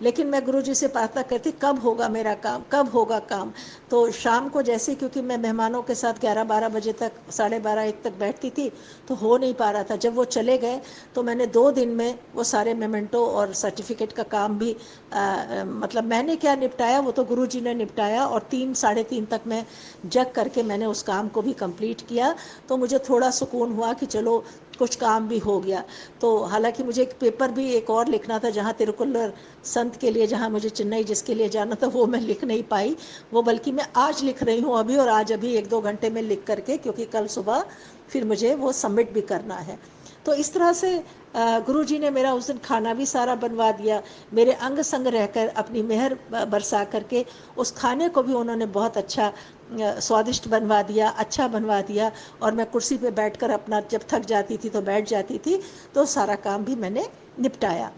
लेकिन मैं गुरुजी से प्रार्थना करती, कब होगा मेरा काम, कब होगा काम। तो शाम को जैसे, क्योंकि मैं मेहमानों के साथ 11-12 बजे तक, 12:30-1 तक बैठती थी, तो हो नहीं पा रहा था। जब वो चले गए तो मैंने 2 दिन में वो सारे मेमेंटो और सर्टिफिकेट का काम भी मतलब मैंने क्या निपटाया, वो तो गुरुजी ने निपटाया, और 3-3:30 तक मैं जग करके मैंने उस काम को भी कंप्लीट किया। तो मुझे थोड़ा सुकून हुआ कि चलो कुछ काम भी हो गया। तो हालांकि मुझे एक पेपर भी एक और लिखना था, जहाँ तिरुकुल्लर संत के लिए, जहाँ मुझे चेन्नई जिसके लिए जाना था, वो मैं लिख नहीं पाई। वो बल्कि मैं आज लिख रही हूँ अभी, और आज अभी 1-2 घंटे में लिख करके, क्योंकि कल सुबह फिर मुझे वो सबमिट भी करना है। तो इस तरह से गुरुजी ने मेरा उस दिन खाना भी सारा बनवा दिया, मेरे अंग संग रहकर अपनी मेहर बरसा करके उस खाने को भी उन्होंने बहुत अच्छा स्वादिष्ट बनवा दिया, अच्छा बनवा दिया। और मैं कुर्सी पे बैठकर अपना, जब थक जाती थी तो बैठ जाती थी, तो सारा काम भी मैंने निपटाया।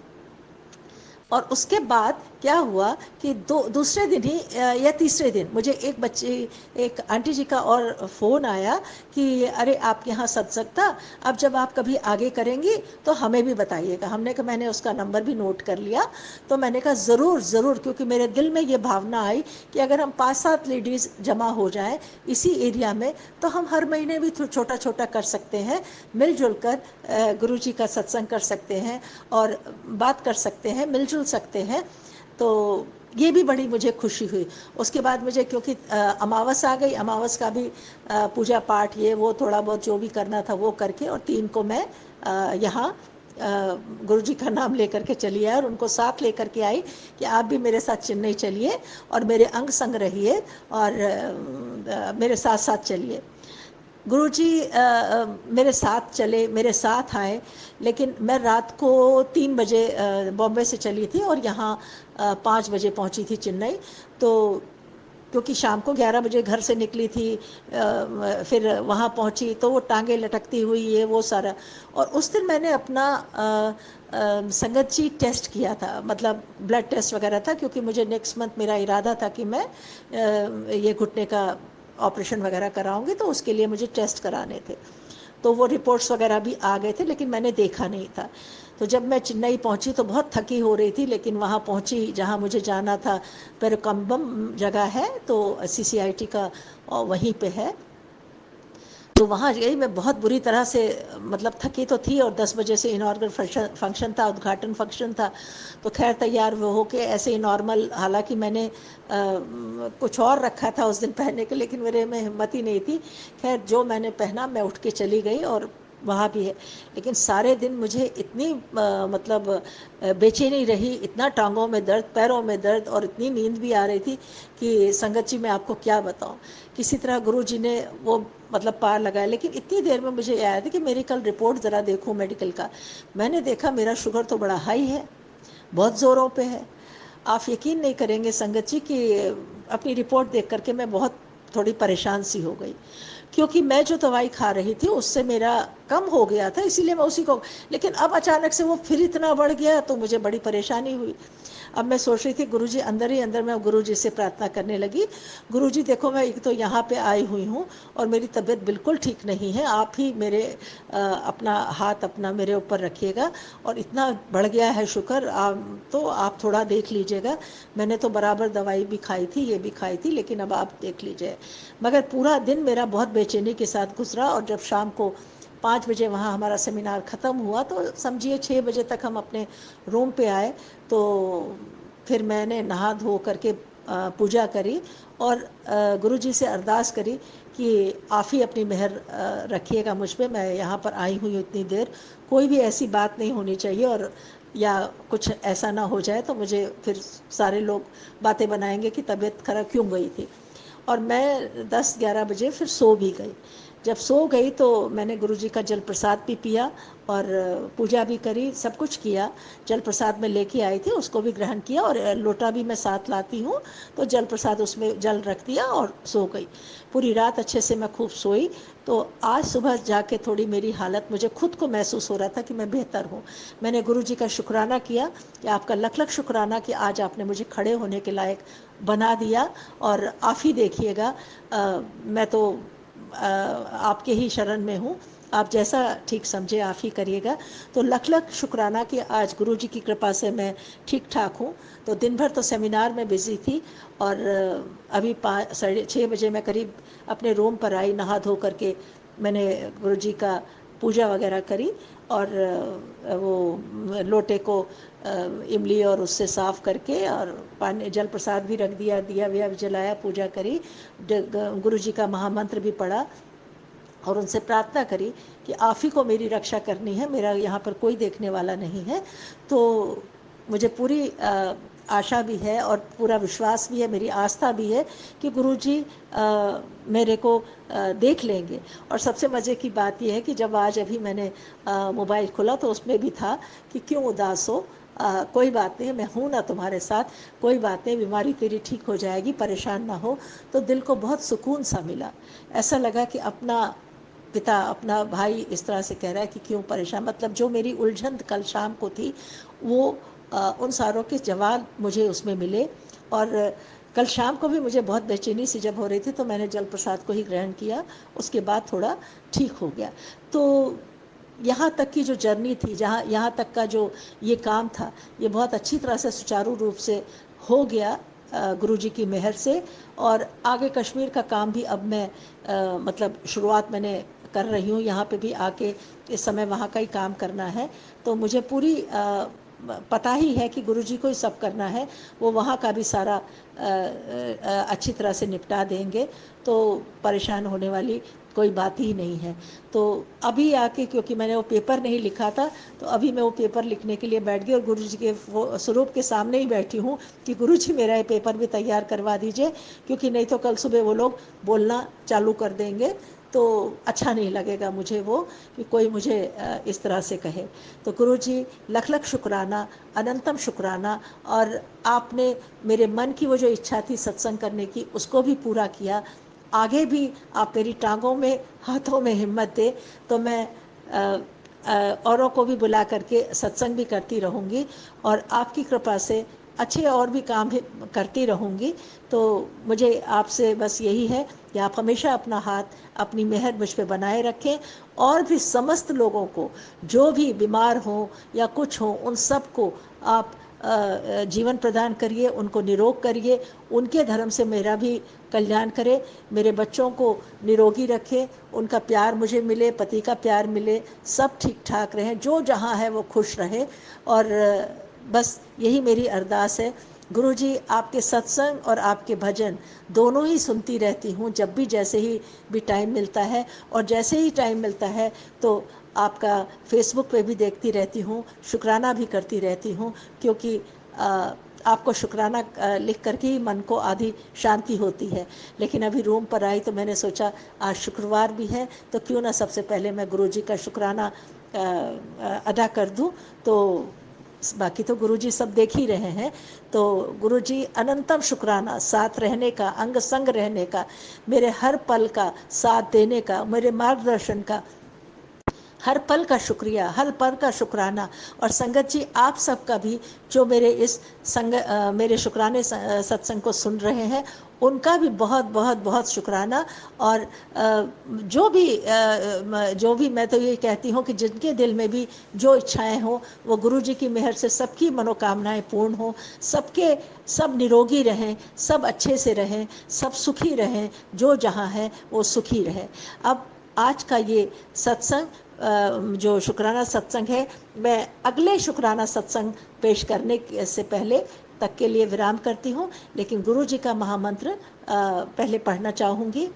और उसके बाद क्या हुआ कि दूसरे दिन ही या तीसरे दिन मुझे एक आंटी जी का और फ़ोन आया कि अरे आपके यहाँ सत्संग था, अब जब आप कभी आगे करेंगी तो हमें भी बताइएगा। मैंने उसका नंबर भी नोट कर लिया। तो मैंने कहा ज़रूर ज़रूर, क्योंकि मेरे दिल में ये भावना आई कि अगर हम 5-7 लेडीज़ जमा हो जाएं इसी एरिया में, तो हम हर महीने भी छोटा छोटा कर सकते हैं, मिलजुल कर गुरु जी का सत्संग कर सकते हैं, और बात कर सकते हैं, मिलजुल सकते हैं। तो ये भी बड़ी मुझे खुशी हुई। उसके बाद मुझे, क्योंकि अमावस आ गई, अमावस का भी पूजा पाठ ये वो थोड़ा बहुत जो भी करना था वो करके, और 3 को मैं यहाँ गुरु जी का नाम लेकर के चली आई, और उनको साथ लेकर के आई कि आप भी मेरे साथ चेन्नई चलिए और मेरे अंग संग रहिए, और मेरे साथ साथ चलिए। गुरुजी मेरे साथ चले, मेरे साथ आए। लेकिन मैं रात को 3 बजे बॉम्बे से चली थी, और यहाँ 5 बजे पहुँची थी चेन्नई। तो क्योंकि शाम को 11 बजे घर से निकली थी, फिर वहाँ पहुँची तो वो टांगे लटकती हुई, ये वो सारा। और उस दिन मैंने अपना संगत जी टेस्ट किया था, मतलब ब्लड टेस्ट वगैरह था, क्योंकि मुझे नेक्स्ट मंथ मेरा इरादा था कि मैं ये घुटने का ऑपरेशन वगैरह कराऊंगी, तो उसके लिए मुझे टेस्ट कराने थे। तो वो रिपोर्ट्स वगैरह भी आ गए थे, लेकिन मैंने देखा नहीं था। तो जब मैं चेन्नई पहुंची तो बहुत थकी हो रही थी, लेकिन वहाँ पहुंची जहाँ मुझे जाना था, पेरुकम्बम जगह है, तो CCIT का वहीं पे है। तो वहाँ गई मैं, बहुत बुरी तरह से, मतलब थकी तो थी, और 10 बजे से इनॉर्गल फंक्शन था, उद्घाटन फंक्शन था। तो खैर तैयार वो होके ऐसे ही नॉर्मल, हालांकि मैंने कुछ और रखा था उस दिन पहनने के, लेकिन मेरे में हिम्मत ही नहीं थी। खैर जो मैंने पहना, मैं उठ के चली गई, और वहाँ भी है। लेकिन सारे दिन मुझे इतनी मतलब बेचैनी रही, इतना टांगों में दर्द, पैरों में दर्द, और इतनी नींद भी आ रही थी कि संगत जी मैं आपको क्या बताऊं। किसी तरह गुरु जी ने वो मतलब पार लगाया। लेकिन इतनी देर में मुझे याद है कि मेरी कल रिपोर्ट ज़रा देखूं मेडिकल का। मैंने देखा मेरा शुगर तो बड़ा हाई है, बहुत ज़ोरों पे है। आप यकीन नहीं करेंगे संगत जी कि अपनी रिपोर्ट देख करके मैं बहुत थोड़ी परेशान सी हो गई, क्योंकि मैं जो दवाई खा रही थी उससे मेरा कम हो गया था, इसीलिए मैं उसी को, लेकिन अब अचानक से वो फिर इतना बढ़ गया तो मुझे बड़ी परेशानी हुई। अब मैं सोच रही थी गुरुजी, अंदर ही अंदर मैं गुरुजी से प्रार्थना करने लगी, गुरुजी देखो मैं एक तो यहाँ पे आई हुई हूँ और मेरी तबीयत बिल्कुल ठीक नहीं है, आप ही मेरे अपना हाथ अपना मेरे ऊपर रखिएगा, और इतना बढ़ गया है शुक्र, तो आप थोड़ा देख लीजिएगा, मैंने तो बराबर दवाई भी खाई थी, ये भी खाई थी, लेकिन अब आप देख लीजिए। मगर पूरा दिन मेरा बहुत बेचैनी के साथ गुजरा, और जब शाम को 5 बजे वहाँ हमारा सेमिनार ख़त्म हुआ तो समझिए 6 बजे तक हम अपने रूम पे आए। तो फिर मैंने नहा धो करके पूजा करी और गुरुजी से अरदास करी कि आप ही अपनी मेहर रखिएगा मुझ पे, मैं यहाँ पर आई हुई हूँ इतनी देर, कोई भी ऐसी बात नहीं होनी चाहिए और या कुछ ऐसा ना हो जाए तो मुझे फिर सारे लोग बातें बनाएंगे कि तबीयत खराब क्यों गई थी। और मैं 10-11 बजे फिर सो भी गई। जब सो गई तो मैंने गुरुजी का जल प्रसाद भी पिया और पूजा भी करी, सब कुछ किया। जल प्रसाद में लेके आई थी, उसको भी ग्रहण किया, और लोटा भी मैं साथ लाती हूँ, तो जल प्रसाद उसमें जल रख दिया और सो गई। पूरी रात अच्छे से मैं खूब सोई। तो आज सुबह जाके थोड़ी मेरी हालत, मुझे खुद को महसूस हो रहा था कि मैं बेहतर हूँ। मैंने गुरुजी का शुक्राना किया कि आपका लख लख शुक्राना कि आज आपने मुझे खड़े होने के लायक बना दिया, और आप ही देखिएगा, मैं तो आपके ही शरण में हूँ, आप जैसा ठीक समझे आप ही करिएगा। तो लख लख शुक्राना कि आज गुरुजी की कृपा से मैं ठीक ठाक हूँ। तो दिन भर तो सेमिनार में बिज़ी थी, और अभी 5-6 बजे मैं करीब अपने रूम पर आई, नहा धो करके मैंने गुरुजी का पूजा वगैरह करी, और वो लोटे को इमली और उससे साफ़ करके और पानी जल प्रसाद भी रख दिया, दिया विया भी जलाया, पूजा करी, गुरुजी का महामंत्र भी पढ़ा और उनसे प्रार्थना करी कि आप ही को मेरी रक्षा करनी है, मेरा यहाँ पर कोई देखने वाला नहीं है। तो मुझे पूरी आशा भी है और पूरा विश्वास भी है, मेरी आस्था भी है कि गुरुजी मेरे को देख लेंगे। और सबसे मज़े की बात यह है कि जब आज अभी मैंने मोबाइल खोला तो उसमें भी था कि क्यों उदास हो, कोई बात नहीं, मैं हूँ ना तुम्हारे साथ, कोई बात नहीं, बीमारी तेरी ठीक हो जाएगी, परेशान ना हो। तो दिल को बहुत सुकून सा मिला, ऐसा लगा कि अपना पिता, अपना भाई इस तरह से कह रहा है कि क्यों परेशान, मतलब जो मेरी उलझन कल शाम को थी वो उन सारों के जवाब मुझे उसमें मिले। और कल शाम को भी मुझे बहुत बेचैनी सी जब हो रही थी तो मैंने जल प्रसाद को ही ग्रहण किया, उसके बाद थोड़ा ठीक हो गया। तो यहाँ तक की जो जर्नी थी, जहाँ यहाँ तक का जो ये काम था, ये बहुत अच्छी तरह से सुचारू रूप से हो गया गुरुजी की मेहर से। और आगे कश्मीर का काम भी अब मैं मतलब शुरुआत मैंने कर रही हूँ, यहाँ पे भी आके इस समय वहाँ का ही काम करना है। तो मुझे पूरी पता ही है कि गुरुजी को ही सब करना है, वो वहाँ का भी सारा अच्छी तरह से निपटा देंगे, तो परेशान होने वाली कोई बात ही नहीं है। तो अभी आके क्योंकि मैंने वो पेपर नहीं लिखा था, तो अभी मैं वो पेपर लिखने के लिए बैठ गई और गुरुजी के वो स्वरूप के सामने ही बैठी हूँ कि गुरुजी मेरा ये पेपर भी तैयार करवा दीजिए, क्योंकि नहीं तो कल सुबह वो लोग बोलना चालू कर देंगे, तो अच्छा नहीं लगेगा मुझे वो कि कोई मुझे इस तरह से कहे। तो गुरुजी लख लख शुक्राना, अनंतम शुक्राना, और आपने मेरे मन की वो जो इच्छा थी सत्संग करने की उसको भी पूरा किया। आगे भी आप मेरी टांगों में हाथों में हिम्मत दे तो मैं औरों को भी बुला करके सत्संग भी करती रहूँगी, और आपकी कृपा से अच्छे और भी काम करती रहूँगी। तो मुझे आपसे बस यही है कि आप हमेशा अपना हाथ, अपनी मेहर मुझ पे बनाए रखें, और भी समस्त लोगों को जो भी बीमार हों या कुछ हों उन सब को आप जीवन प्रदान करिए, उनको निरोग करिए, उनके धर्म से मेरा भी कल्याण करे, मेरे बच्चों को निरोगी रखे, उनका प्यार मुझे मिले, पति का प्यार मिले, सब ठीक ठाक रहें, जो जहाँ है वो खुश रहे। और बस यही मेरी अरदास है। गुरुजी आपके सत्संग और आपके भजन दोनों ही सुनती रहती हूँ, जब भी जैसे ही भी टाइम मिलता है, और जैसे ही टाइम मिलता है तो आपका फेसबुक पे भी देखती रहती हूँ, शुक्राना भी करती रहती हूँ, क्योंकि आपको शुक्राना लिख करके ही मन को आधी शांति होती है। लेकिन अभी रूम पर आई तो मैंने सोचा आज शुक्रवार भी है तो क्यों ना सबसे पहले मैं गुरुजी का शुक्राना अदा कर दूं। तो बाकी तो गुरुजी सब देख ही रहे हैं। तो गुरुजी अनंतम शुक्राना, साथ रहने का, अंग संग रहने का, मेरे हर पल का साथ देने का, मेरे मार्गदर्शन का, हर पल का शुक्रिया, हर पल का शुक्राना। और संगत जी आप सबका भी जो मेरे इस मेरे शुक्राने सत्संग को सुन रहे हैं, उनका भी बहुत बहुत बहुत शुक्राना। और जो भी मैं तो ये कहती हूँ कि जिनके दिल में भी जो इच्छाएं हो, वो गुरु जी की मेहर से सबकी मनोकामनाएं पूर्ण हो, सब निरोगी रहें, सब अच्छे से रहें, सब सुखी रहें, जो जहाँ है वो सुखी रहे। अब आज का ये सत्संग जो शुक्राना सत्संग है, मैं अगले शुक्राना सत्संग पेश करने से पहले तक के लिए विराम करती हूँ, लेकिन गुरु जी का महामंत्र पहले पढ़ना चाहूँगी।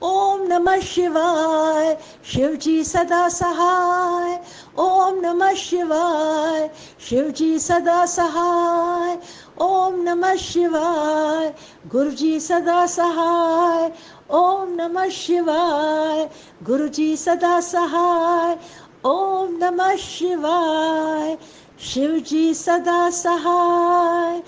ओम नमः शिवाय, शिव जी सदा सहाय। ओम नमः शिवाय, शिव जी सदा सहाय। ओम नमः शिवाय, गुरु जी सदा सहाय। ओम नमः शिवाय, गुरु जी सदा सहाय। ओम नमः शिवाय, शिव जी सदा सहाय।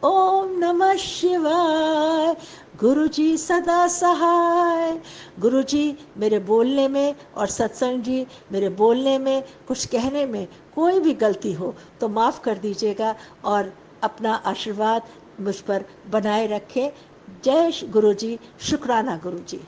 ओम नमः शिवाय, गुरु जी सदा सहाय। गुरु जी मेरे बोलने में और सत्संग जी मेरे बोलने में, कुछ कहने में कोई भी गलती हो तो माफ़ कर दीजिएगा और अपना आशीर्वाद मुझ पर बनाए रखें। जय गुरु जी, शुक्राना गुरु जी।